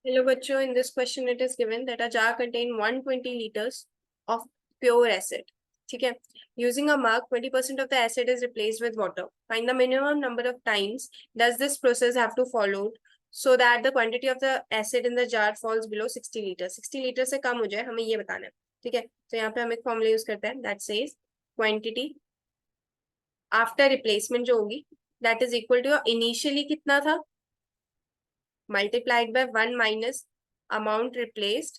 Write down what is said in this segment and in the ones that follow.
Hello बच्चों, in this question it is given that a jar contain 120 liters of pure acid. ठीक है, using a mark 20% of the acid is replaced with water. Find the minimum number of times does this process have to follow so that the quantity of the acid in the jar falls below 60 liters. 60 litre से कम हो जाए, हमें ये बताना है. ठीक है, तो यहाँ पे हम एक फॉर्मूला यूज करते हैं that says quantity after replacement जो होगी that is equal to initially कितना था multiplied by 1 minus amount replaced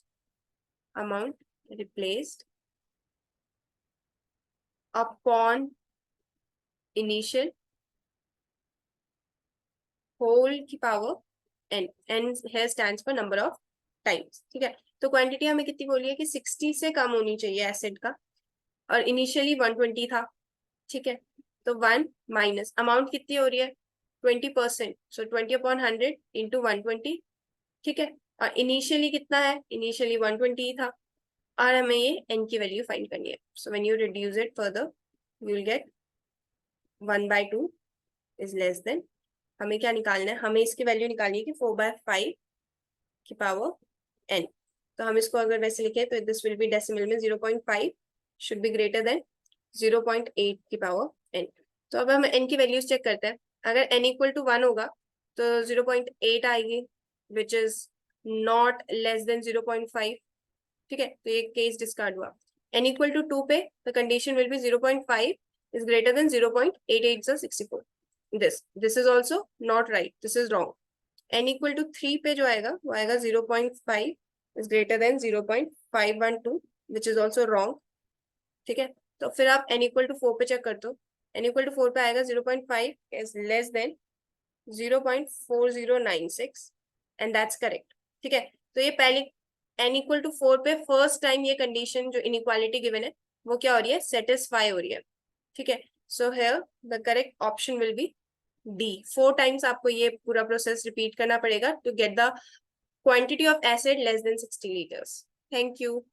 upon initial whole की power n here stands for number of times. ठीक है, तो क्वांटिटी हमें कितनी बोली है कि 60 से कम होनी चाहिए एसिड का और इनिशियली 120 था. ठीक है, तो 1 माइनस अमाउंट कितनी हो रही है 20%, सो 20 अपॉन 100 इंटू 120. ठीक है, और इनिशियली कितना है, इनिशियली 120 था और हमें ये n की वैल्यू फाइंड करनी है. So when you reduce it further you will get 1/2 is less than, हमें क्या निकालना है, हमें इसकी वैल्यू निकालनी है कि 4/5 की पावर n. तो हम इसको अगर वैसे लिखे तो दिस विल बी डेसिमल में 0.5 शुड बी ग्रेटर देन 0.8 की पावर n. तो अब हम n की वैल्यूज चेक करते हैं. अगर n इक्वल टू 1 होगा तो 0.8 आएगी which is not less than 0.5. ठीक है, तो ये केस डिस्कार्ड हुआ. n इक्वल टू 2 पे the condition will be 0.5 is greater than 0.88 is 64. This is also not right, this is wrong. n equal to 3 पे जो आएगा वो आएगा 0.5 is greater than 0.512 which is also wrong. ठीक है, तो फिर आप n इक्वल टू 4 पे चेक कर दो. n इक्वल टू 4 पे आएगा 0.5 is less than 0.4096 and that's correct. ठीक है, तो ये पहली n इक्वल टू 4 पे फर्स्ट टाइम ये कंडीशन जो इनइक्वालिटी गिवन है वो क्या हो रही है, सेटिस्फाई हो रही है. ठीक है, so here the correct option will be D. 4 times आपको ये पूरा प्रोसेस रिपीट करना पड़ेगा to get the quantity of acid less than 60 liters. Thank you.